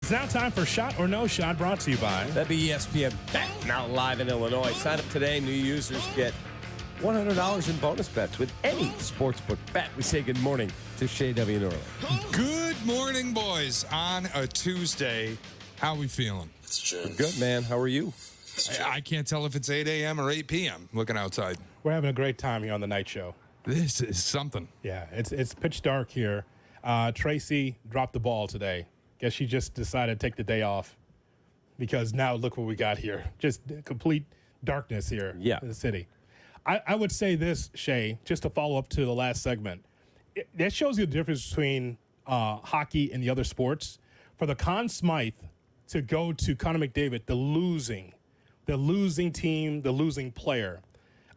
It's now time for Shot or No Shot, brought to you by... That'd be ESPN Bet, now live in Illinois. Sign up today. New users get $100 in bonus bets with any sportsbook bet. We say good morning to Shea W. Norley. Good morning, boys, on a Tuesday. How we feeling? Good, man. How are you? I can't tell if it's 8 a.m. or 8 p.m. looking outside. We're having a great time here on the night show. This is something. Yeah, it's pitch dark here. Tracy dropped the ball today. Guess she just decided to take the day off because now look what we got here. Just complete darkness here in the city. I would say this, Shay, just to follow up to the last segment. That shows you the difference between hockey and the other sports. For the Conn Smythe to go to Connor McDavid, the losing team, the losing player.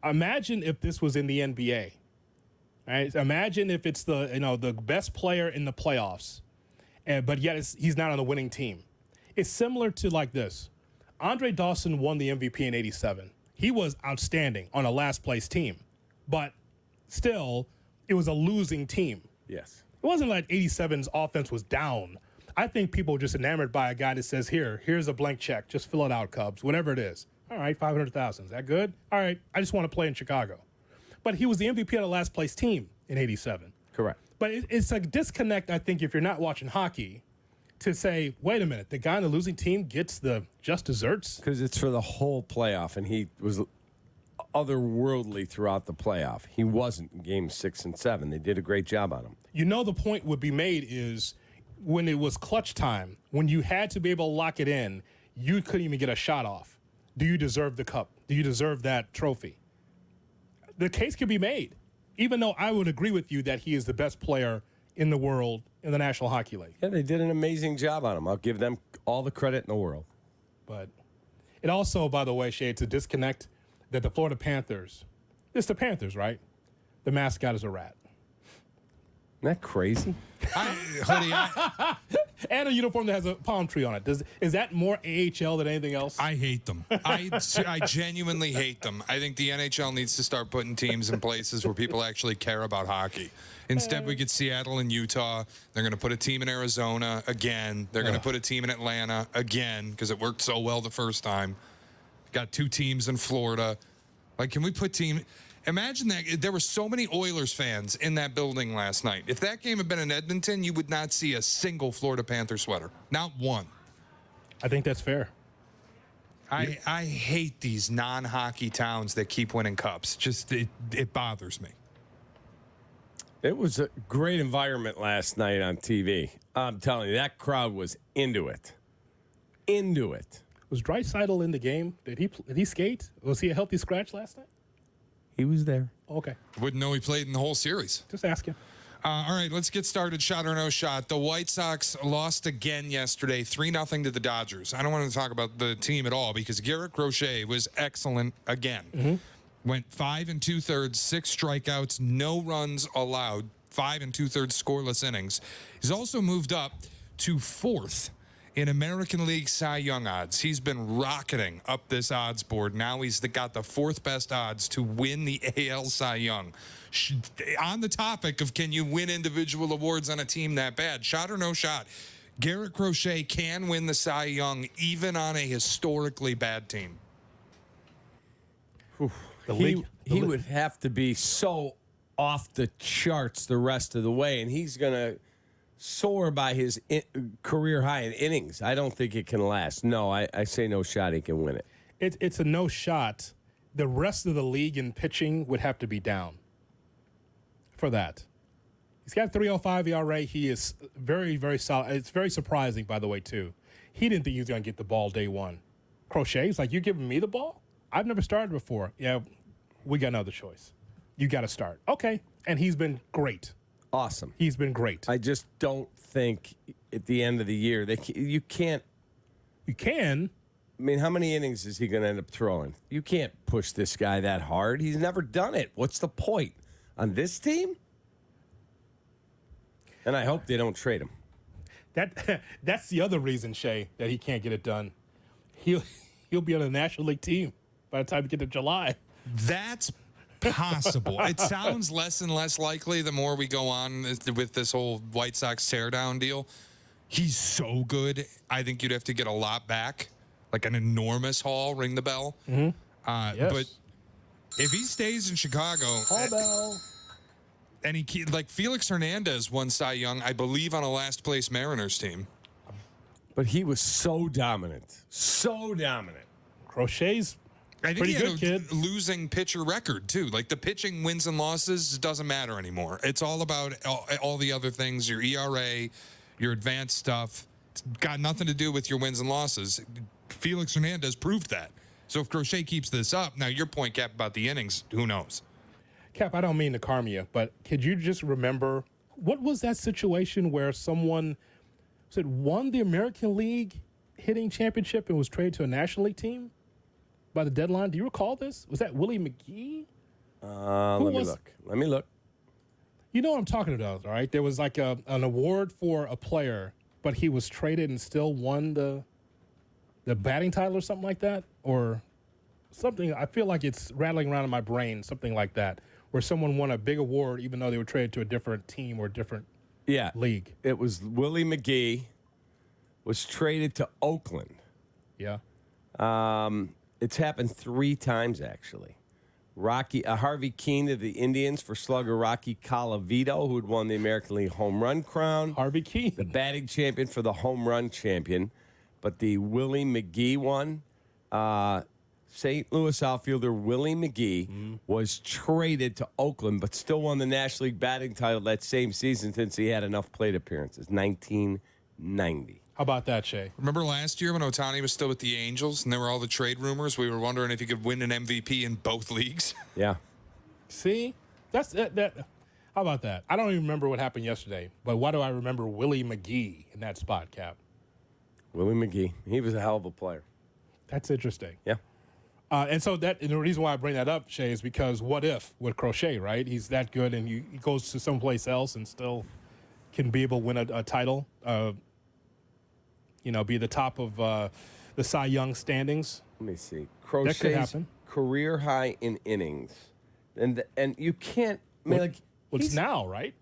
Imagine if this was in the NBA. Right? Imagine if it's the best player in the playoffs. But yet he's not on the winning team. It's similar to like this. Andre Dawson won the MVP in 87. He was outstanding on a last place team. But still, it was a losing team. Yes. It wasn't like 87's offense was down. I think people are just enamored by a guy that says, here's a blank check. Just fill it out, Cubs, whatever it is. All right, $500,000. Is that good? All right, I just want to play in Chicago. But he was the MVP of the last place team in 87. Correct. But it's a disconnect, I think, if you're not watching hockey, to say, wait a minute, the guy on the losing team gets the just desserts? Because it's for the whole playoff, and he was otherworldly throughout the playoff. He wasn't in games 6 and 7. They did a great job on him. You know, the point would be made is when it was clutch time, when you had to be able to lock it in, you couldn't even get a shot off. Do you deserve the cup? Do you deserve that trophy? The case could be made, even though I would agree with you that he is the best player in the world in the National Hockey League. Yeah, they did an amazing job on him. I'll give them all the credit in the world. But it also, by the way, Shay, it's a disconnect that the Florida Panthers, it's the Panthers, right? The mascot is a rat. Isn't that crazy? And a uniform that has a palm tree on it. Is that more AHL than anything else? I hate them. I genuinely hate them. I think the NHL needs to start putting teams in places where people actually care about hockey. Instead, we get Seattle and Utah. They're going to put a team in Arizona again. They're going to put a team in Atlanta again because it worked so well the first time. Got 2 teams in Florida. Like, can we put team... Imagine that there were so many Oilers fans in that building last night. If that game had been in Edmonton, you would not see a single Florida Panther sweater. Not one. I think that's fair. I hate these non-hockey towns that keep winning cups. Just, it bothers me. It was a great environment last night on TV. I'm telling you, that crowd was into it. Into it. Was Draisaitl in the game? Did he skate? Was he a healthy scratch last night? He was there. Okay. Wouldn't know he played in the whole series. Just asking. All right, let's get started. Shot or no shot. The White Sox lost again yesterday, 3-0 to the Dodgers. I don't want to talk about the team at all because Garrett Crochet was excellent again. Mm-hmm. Went 5 2/3, 6 strikeouts, no runs allowed, 5 2/3 scoreless innings. He's also moved up to 4th in American League Cy Young odds. He's been rocketing up this odds board. Now he's got the 4th best odds to win the AL Cy Young. On the topic of can you win individual awards on a team that bad, shot or no shot, Garrett Crochet can win the Cy Young even on a historically bad team. He would have to be so off the charts the rest of the way, and he's going to soar by his career high in innings. I don't think it can last. No, I say no shot he can win it. It's a no shot. The rest of the league in pitching would have to be down for that. He's got 3.05 ERA. He is very, very solid. It's very surprising, by the way, too. He didn't think he was going to get the ball day one. Crochet's like, you giving me the ball? I've never started before. Yeah, we got another choice. You got to start. Okay. And he's been great. Awesome. He's been great. I just don't think at the end of the year you can't. You can. I mean, how many innings is he going to end up throwing? You can't push this guy that hard. He's never done it. What's the point on this team? And I hope they don't trade him. That's the other reason, Shay, that he can't get it done. He'll be on a National League team by the time we get to July. That's possible. It sounds less and less likely the more we go on with this whole White Sox teardown deal. He's so good. I think you'd have to get a lot back, like an enormous haul, ring the bell. Yes. But if he stays in Chicago, and like Felix Hernandez won Cy Young, I believe, on a last place Mariners team. But he was so dominant. So dominant. Crochet's I think pretty he had good, kid. losing pitcher record, too. Like, the pitching wins and losses doesn't matter anymore. It's all about all the other things, your ERA, your advanced stuff. It's got nothing to do with your wins and losses. Felix Hernandez proved that. So if Crochet keeps this up, now your point, Cap, about the innings, who knows? Cap, I don't mean to calm you, but could you just remember what was that situation where someone won the American League hitting championship and was traded to a National League team by the deadline? Do you recall this? Was that Willie McGee? Let me look. You know what I'm talking about, all right? There was like an award for a player, but he was traded and still won the batting title or something like that, or something. I feel like it's rattling around in my brain, something like that, where someone won a big award even though they were traded to a different team or a different league. It was Willie McGee was traded to Oakland. Yeah. It's happened 3 times, actually. Harvey Keene to the Indians for slugger Rocky Colavito, who had won the American League home run crown. Harvey Keene. The batting champion for the home run champion. But the Willie McGee one, St. Louis outfielder Willie McGee was traded to Oakland, but still won the National League batting title that same season since he had enough plate appearances, 1990. How about that, Shay? Remember last year when Ohtani was still with the Angels and there were all the trade rumors? We were wondering if he could win an MVP in both leagues. Yeah. See? That's that. How about that? I don't even remember what happened yesterday, but why do I remember Willie McGee in that spot, Cap? Willie McGee. He was a hell of a player. That's interesting. Yeah. And the reason why I bring that up, Shay, is because what if with Crochet, right? He's that good and he goes to someplace else and still can be able to win a title, be the top of the Cy Young standings. Let me see. That could Crochet's happen. career high in innings. And you can't, It's now, right?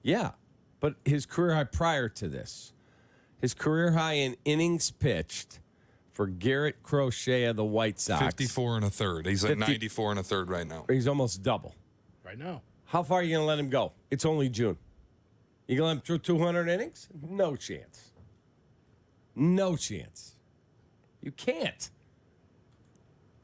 Yeah. But his career high prior to this. His career high in innings pitched for Garrett Crochet of the White Sox. 54 and a third. He's at 94 and a third right now. He's almost double. Right now. How far are you going to let him go? It's only June. You going to let him through 200 innings? No chance. No chance. You can't.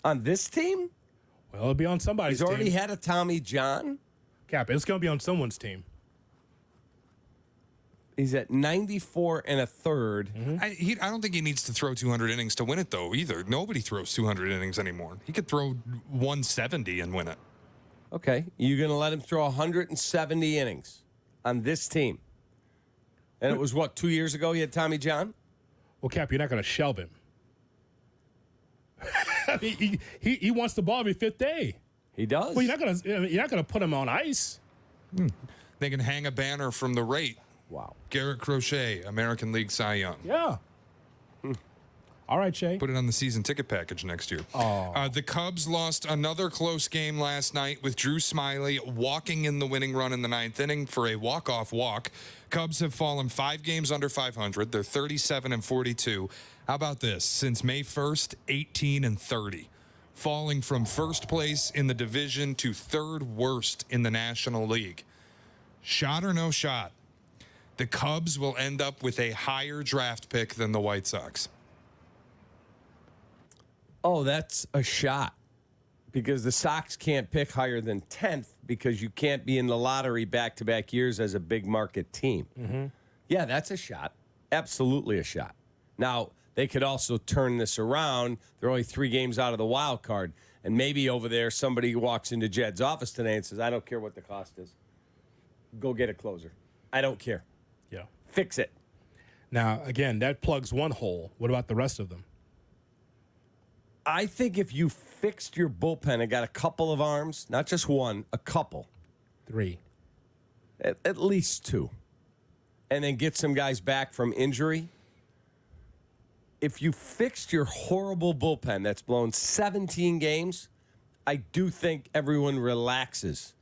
On this team? Well, it'll be on somebody's team. He's already had a Tommy John. Cap, it's going to be on someone's team. He's at 94 and a third. I don't think he needs to throw 200 innings to win it, though, either. Nobody throws 200 innings anymore. He could throw 170 and win it. Okay. You're going to let him throw 170 innings on this team. And it was, 2 years ago he had Tommy John? Well, Cap, you're not going to shelve him. I mean, he wants the ball every 5th day. He does. Well, you're not gonna put him on ice. They can hang a banner from the rate. Wow. Garrett Crochet, American League Cy Young. Yeah. All right, Shay. Put it on the season ticket package next year. The Cubs lost another close game last night with Drew Smyly walking in the winning run in the 9th inning for a walk-off walk. Cubs have fallen 5 games under 500. They're 37 and 42. How about this? Since May 1st, 18 and 30. Falling from first place in the division to 3rd worst in the National League. Shot or no shot? The Cubs will end up with a higher draft pick than the White Sox. Oh, that's a shot. Because the Sox can't pick higher than 10th because you can't be in the lottery back-to-back years as a big market team. Yeah, that's a shot. Absolutely a shot. Now, they could also turn this around. They're only 3 games out of the wild card. And maybe over there somebody walks into Jed's office today and says, I don't care what the cost is. Go get a closer. I don't care. Yeah. Fix it. Now, again, that plugs one hole. What about the rest of them? I think if you fixed your bullpen and got a couple of arms, not just one, a couple. 3. At least 2. And then get some guys back from injury. If you fixed your horrible bullpen that's blown 17 games, I do think everyone relaxes.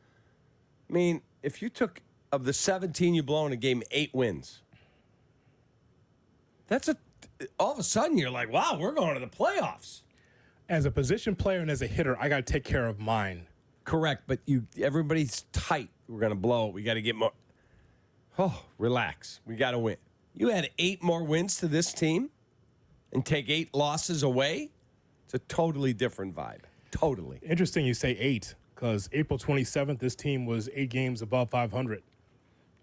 I mean, if you took, of the 17 you blown, and gave 8 wins, all of a sudden you're like, wow, we're going to the playoffs. As a position player and as a hitter, I got to take care of mine. Correct, but everybody's tight. We're going to blow it. We got to get more. Oh, relax. We got to win. You had 8 more wins to this team and take 8 losses away. It's a totally different vibe. Totally. Interesting you say 8, because April 27th, this team was 8 games above 500.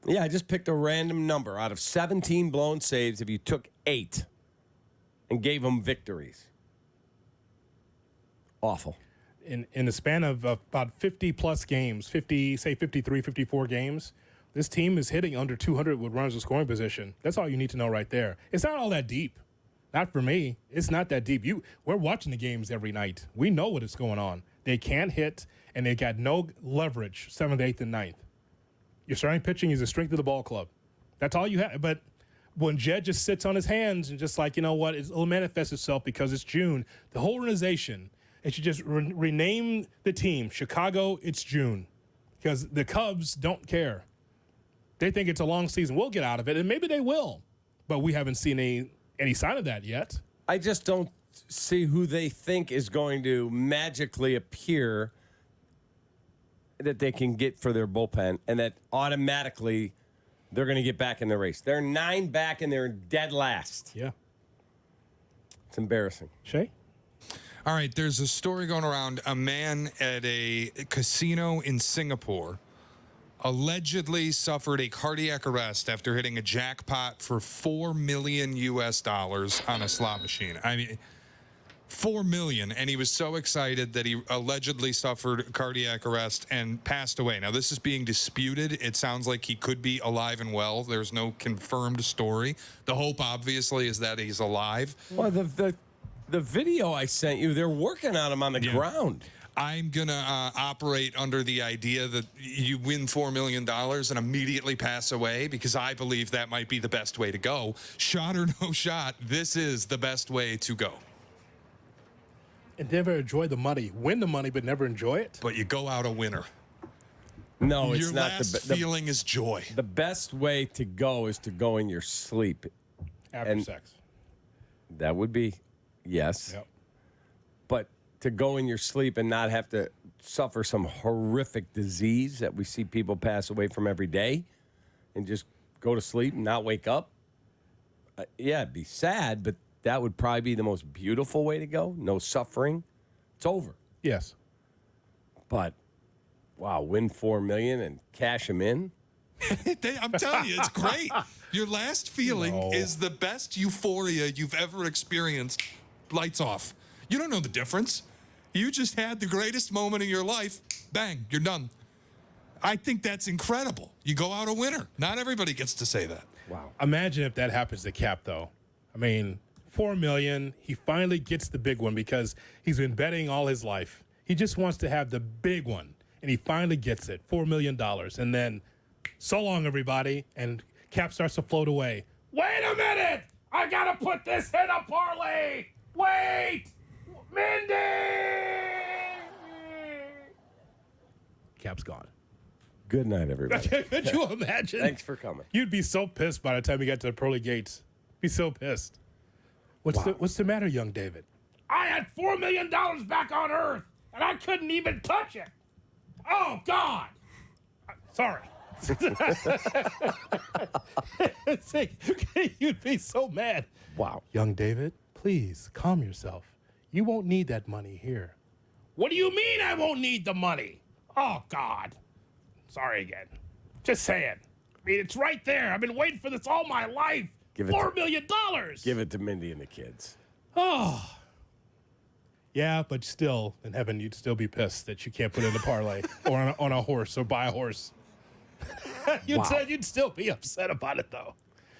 Yeah, I just picked a random number. Out of 17 blown saves, if you took 8 and gave them victories. Awful. In the span of about 50-plus games, 53, 54 games, this team is hitting under 200 with runners in scoring position. That's all you need to know right there. It's not all that deep. Not for me. It's not that deep. We're watching the games every night. We know what is going on. They can't hit, and they got no leverage 7th, 8th, and 9th. Your starting pitching is the strength of the ball club. That's all you have. But when Jed just sits on his hands and just like, you know what, it'll manifest itself because it's June. The whole organization, it should just rename the team. Chicago, it's June. Because the Cubs don't care. They think it's a long season. We'll get out of it, and maybe they will. But we haven't seen any sign of that yet. I just don't see who they think is going to magically appear that they can get for their bullpen and that automatically they're going to get back in the race. They're 9 back and they're dead last. Yeah. It's embarrassing. Shay? All right, there's a story going around. A man at a casino in Singapore allegedly suffered a cardiac arrest after hitting a jackpot for $4 million on a slot machine. I mean, $4 million, and he was so excited that he allegedly suffered a cardiac arrest and passed away. Now, this is being disputed. It sounds like he could be alive and well. There's no confirmed story. The hope, obviously, is that he's alive. Well, the video I sent you, they're working on him on the ground. I'm going to operate under the idea that you win $4 million and immediately pass away, because I believe that might be the best way to go. Shot or no shot, this is the best way to go. And never enjoy the money. Win the money, but never enjoy it. But you go out a winner. No, it's your not last feeling is joy. The best way to go is to go in your sleep. After sex. That would be, yes. Yep. But to go in your sleep and not have to suffer some horrific disease that we see people pass away from every day and just go to sleep and not wake up. Yeah, it'd be sad, but that would probably be the most beautiful way to go. No suffering. It's over. Yes. But, wow, win $4 million and cash them in? I'm telling you, it's great. Your last feeling is the best euphoria you've ever experienced. Lights off. You don't know the difference. You just had the greatest moment of your life. Bang, you're done. I think that's incredible. You go out a winner. Not everybody gets to say that. Wow. Imagine if that happens to Kap, though. I mean, $4 million. He finally gets the big one because he's been betting all his life. He just wants to have the big one, and he finally gets it, $4 million. And then, so long, everybody, and Kap starts to float away. Wait a minute! I gotta put this in a parlay! Wait! Mindy! Kap's gone. Good night, everybody. Could you imagine? Thanks for coming. You'd be so pissed by the time you got to the pearly gates. Be so pissed. What's the matter, young David? I had $4 million back on Earth, and I couldn't even touch it. Oh, God. Sorry. You'd be so mad. Wow. Young David, please calm yourself. You won't need that money here. What do you mean I won't need the money? Oh, God. Sorry again. Just saying. I mean, it's right there. I've been waiting for this all my life. $4 million. Give it to Mindy and the kids. Oh. Yeah, but still, in heaven, you'd still be pissed that you can't put in a parlay or on a horse or buy a horse. You'd still be upset about it, though.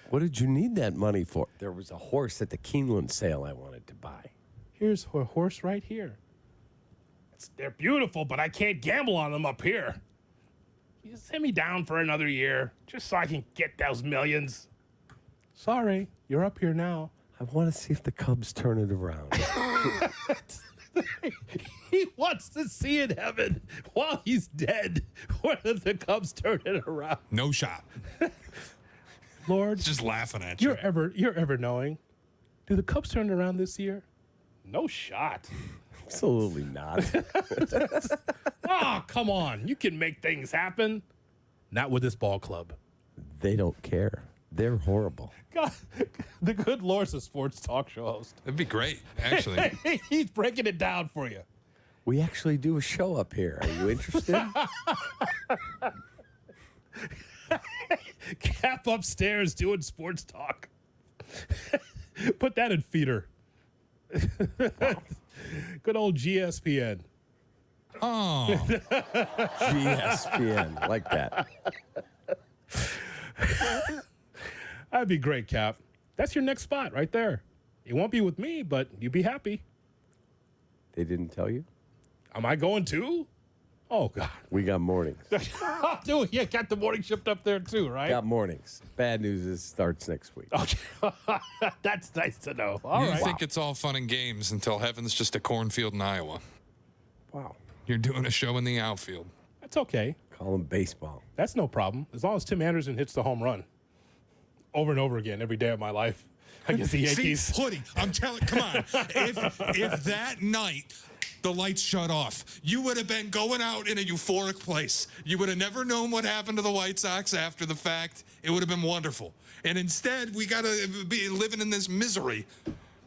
What did you need that money for? There was a horse at the Keeneland sale I wanted to buy. Here's a horse right here. They're beautiful, but I can't gamble on them up here. You send me down for another year just so I can get those millions. Sorry, you're up here now. I want to see if the Cubs turn it around. He wants to see in heaven while he's dead. What if the Cubs turn it around? No shot. Lord, Just laughing at you. you're ever knowing. Do the Cubs turn around this year? No shot. Absolutely not. Oh, come on. You can make things happen. Not with this ball club. They don't care. They're horrible. God, the good Lord's a sports talk show host. That'd be great, actually. He's breaking it down for you. We actually do a show up here. Are you interested? Kap upstairs doing sports talk. Put that in feeder. Good old GSPN. Oh, GSPN, like that. That'd be great, Kap. That's your next spot right there. It won't be with me, but you'd be happy. They didn't tell you? Am I going too? Oh, God. We got mornings. Dude, yeah, got the morning shift up there too, right? Got mornings. Bad news is starts next week. Okay. That's nice to know. All you right. think it's all fun and games until heaven's just a cornfield in Iowa. Wow. You're doing a show in the outfield. That's okay. Call them baseball. That's no problem. As long as Tim Anderson hits the home run over and over again every day of my life against the Yankees. See, Hoodie, I'm telling, come on. If that night the lights shut off, you would have been going out in a euphoric place. You would have never known what happened to the White Sox after the fact. It would have been wonderful. And instead, we got to be living in this misery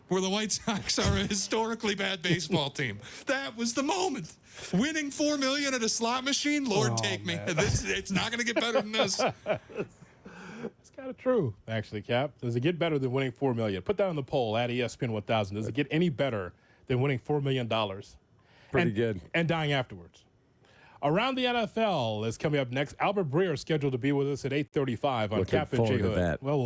where the White Sox are a historically bad baseball team. That was the moment. Winning $4 million at a slot machine, Lord, take me. It's not going to get better than this. It's kind of true, actually, Kap. Does it get better than winning $4 million? Put that on the poll at ESPN 1000. Does it get any better than winning $4 million? Pretty good. And dying afterwards. Around the NFL is coming up next. Albert Breer is scheduled to be with us at 8:35 on Looking Kap and J. forward to that. Well,